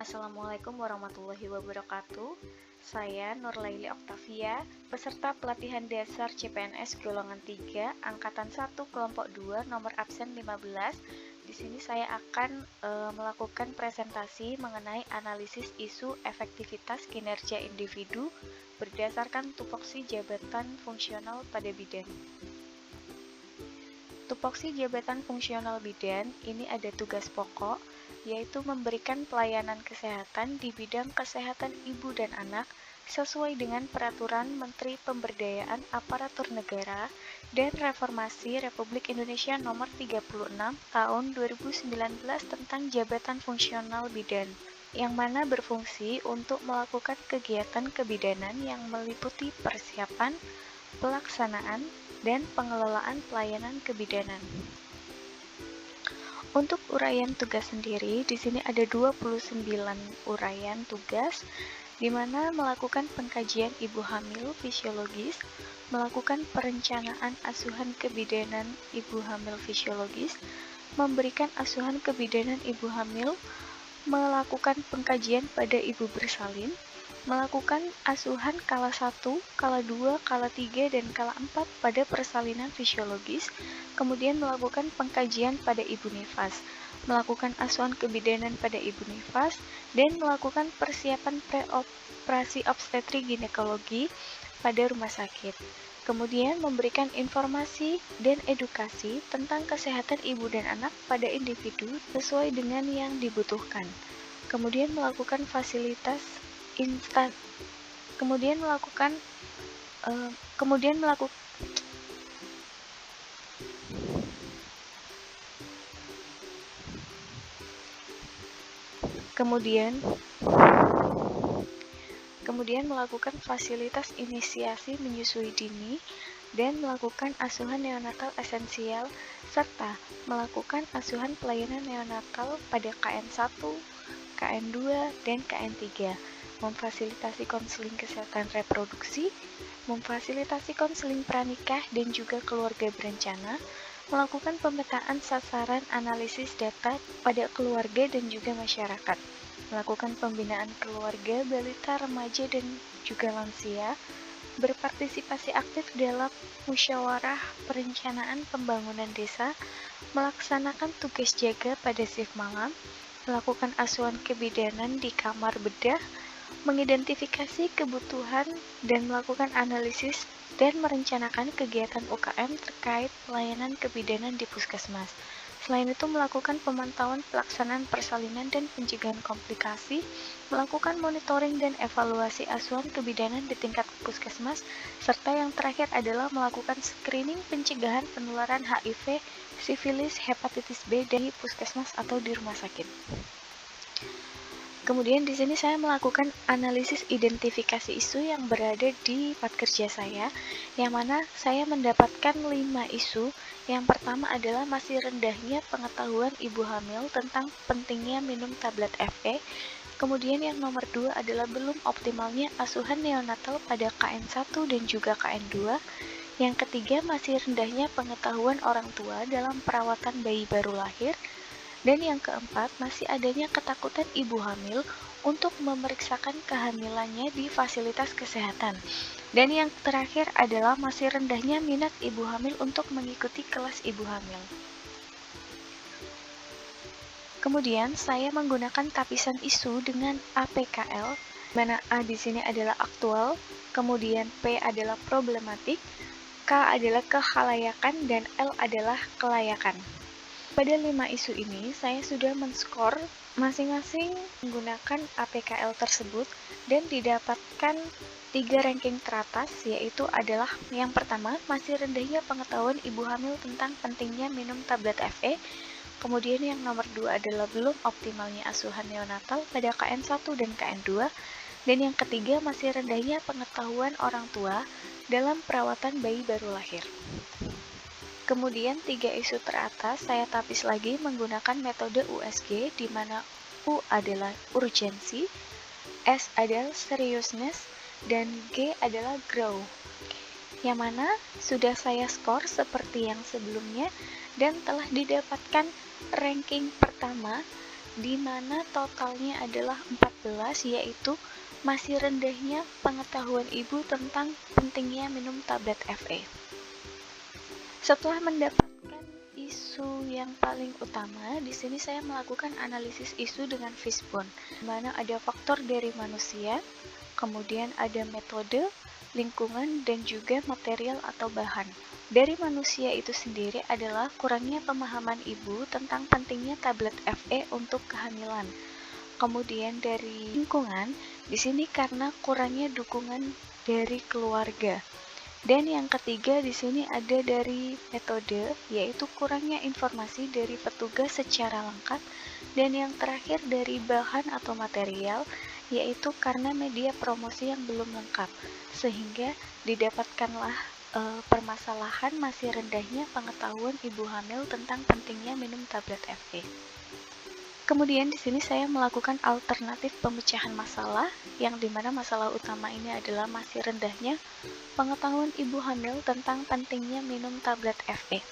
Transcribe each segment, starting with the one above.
Assalamualaikum warahmatullahi wabarakatuh. Saya Nurlaili Oktavia, peserta pelatihan dasar CPNS golongan 3, angkatan 1 kelompok 2, nomor absen 15. Di sini saya akan melakukan presentasi mengenai analisis isu efektivitas kinerja individu berdasarkan tupoksi jabatan fungsional pada bidan. Tupoksi jabatan fungsional bidan ini ada tugas pokok, yaitu memberikan pelayanan kesehatan di bidang kesehatan ibu dan anak sesuai dengan Peraturan Menteri Pemberdayaan Aparatur Negara dan Reformasi Republik Indonesia Nomor 36 Tahun 2019 tentang Jabatan Fungsional Bidan, yang mana berfungsi untuk melakukan kegiatan kebidanan yang meliputi persiapan, pelaksanaan, dan pengelolaan pelayanan kebidanan. Untuk uraian tugas sendiri, di sini ada 29 uraian tugas, di mana melakukan pengkajian ibu hamil fisiologis, melakukan perencanaan asuhan kebidanan ibu hamil fisiologis, memberikan asuhan kebidanan ibu hamil, melakukan pengkajian pada ibu bersalin, melakukan asuhan kala 1, kala 2, kala 3, dan kala 4 pada persalinan fisiologis, kemudian melakukan pengkajian pada ibu nifas, melakukan asuhan kebidanan pada ibu nifas, dan melakukan persiapan preoperasi obstetri ginekologi pada rumah sakit. Kemudian memberikan informasi dan edukasi tentang kesehatan ibu dan anak pada individu sesuai dengan yang dibutuhkan. Kemudian melakukan fasilitas instan, kemudian melakukan melakukan fasilitas inisiasi menyusui dini dan melakukan asuhan neonatal esensial serta melakukan asuhan pelayanan neonatal pada KN1, KN2, dan KN3, memfasilitasi konseling kesehatan reproduksi, memfasilitasi konseling pranikah dan juga keluarga berencana, melakukan pemetaan sasaran analisis data pada keluarga dan juga masyarakat, melakukan pembinaan keluarga, balita, remaja, dan juga lansia, berpartisipasi aktif dalam musyawarah perencanaan pembangunan desa, melaksanakan tugas jaga pada shift malam, melakukan asuhan kebidanan di kamar bedah, mengidentifikasi kebutuhan dan melakukan analisis dan merencanakan kegiatan UKM terkait pelayanan kebidanan di puskesmas. Selain itu, melakukan pemantauan pelaksanaan persalinan dan pencegahan komplikasi, melakukan monitoring dan evaluasi asuhan kebidanan di tingkat puskesmas, serta yang terakhir adalah melakukan screening pencegahan penularan HIV, sifilis, hepatitis B dari puskesmas atau di rumah sakit. Kemudian di sini saya melakukan analisis identifikasi isu yang berada di tempat kerja saya, yang mana saya mendapatkan 5 isu. Yang pertama adalah masih rendahnya pengetahuan ibu hamil tentang pentingnya minum tablet FE. Kemudian yang nomor 2 adalah belum optimalnya asuhan neonatal pada KN1 dan juga KN2. Yang ketiga masih rendahnya pengetahuan orang tua dalam perawatan bayi baru lahir. Dan yang keempat, masih adanya ketakutan ibu hamil untuk memeriksakan kehamilannya di fasilitas kesehatan. Dan yang terakhir adalah masih rendahnya minat ibu hamil untuk mengikuti kelas ibu hamil. Kemudian, saya menggunakan tapisan isu dengan APKL, mana A di sini adalah aktual, kemudian P adalah problematik, K adalah kekhalayakan, dan L adalah kelayakan. Pada 5 isu ini, saya sudah men-skor masing-masing menggunakan APKL tersebut dan didapatkan 3 ranking teratas, yaitu adalah yang pertama, masih rendahnya pengetahuan ibu hamil tentang pentingnya minum tablet FE. Kemudian yang nomor 2 adalah belum optimalnya asuhan neonatal pada KN1 dan KN2. Dan yang ketiga, masih rendahnya pengetahuan orang tua dalam perawatan bayi baru lahir. Kemudian 3 isu teratas saya tapis lagi menggunakan metode USG, di mana U adalah urgensi, S adalah seriousness, dan G adalah grow. Yang mana sudah saya skor seperti yang sebelumnya dan telah didapatkan ranking pertama di mana totalnya adalah 14, yaitu masih rendahnya pengetahuan ibu tentang pentingnya minum tablet FE. Setelah mendapatkan isu yang paling utama, di sini saya melakukan analisis isu dengan Fishbone, di mana ada faktor dari manusia, kemudian ada metode, lingkungan, dan juga material atau bahan. Dari manusia itu sendiri adalah kurangnya pemahaman ibu tentang pentingnya tablet FE untuk kehamilan. Kemudian dari lingkungan, di sini karena kurangnya dukungan dari keluarga. Dan yang ketiga di sini ada dari metode, yaitu kurangnya informasi dari petugas secara lengkap. Dan yang terakhir dari bahan atau material, yaitu karena media promosi yang belum lengkap, sehingga didapatkanlah permasalahan masih rendahnya pengetahuan ibu hamil tentang pentingnya minum tablet FE. Kemudian di sini saya melakukan alternatif pemecahan masalah, yang dimana masalah utama ini adalah masih rendahnya pengetahuan ibu hamil tentang pentingnya minum tablet FE.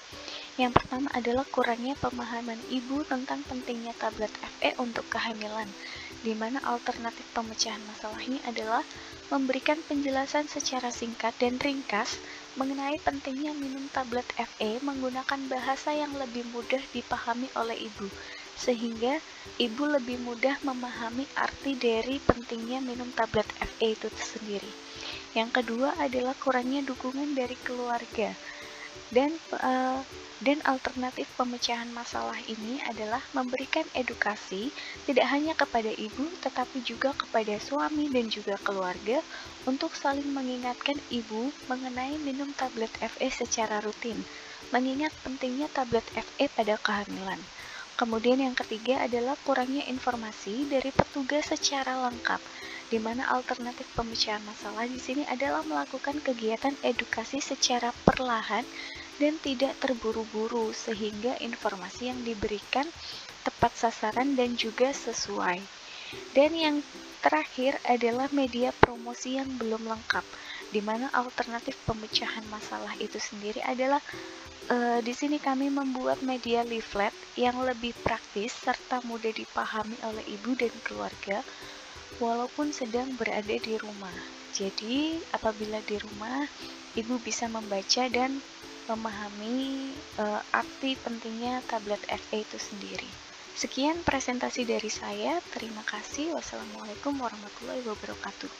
Yang pertama adalah kurangnya pemahaman ibu tentang pentingnya tablet FE untuk kehamilan, di mana alternatif pemecahan masalahnya adalah memberikan penjelasan secara singkat dan ringkas mengenai pentingnya minum tablet FE menggunakan bahasa yang lebih mudah dipahami oleh ibu, sehingga ibu lebih mudah memahami arti dari pentingnya minum tablet FE itu sendiri. Yang kedua adalah kurangnya dukungan dari keluarga. Dan alternatif pemecahan masalah ini adalah memberikan edukasi tidak hanya kepada ibu tetapi juga kepada suami dan juga keluarga untuk saling mengingatkan ibu mengenai minum tablet FE secara rutin, mengingat pentingnya tablet FE pada kehamilan. Kemudian yang ketiga adalah kurangnya informasi dari petugas secara lengkap, di mana alternatif pemecahan masalah di sini adalah melakukan kegiatan edukasi secara perlahan dan tidak terburu-buru, sehingga informasi yang diberikan tepat sasaran dan juga sesuai. Dan yang terakhir adalah media promosi yang belum lengkap, di mana alternatif pemecahan masalah itu sendiri adalah di sini kami membuat media leaflet yang lebih praktis serta mudah dipahami oleh ibu dan keluarga walaupun sedang berada di rumah. Jadi, apabila di rumah, ibu bisa membaca dan memahami arti pentingnya tablet FE itu sendiri. Sekian presentasi dari saya. Terima kasih. Wassalamualaikum warahmatullahi wabarakatuh.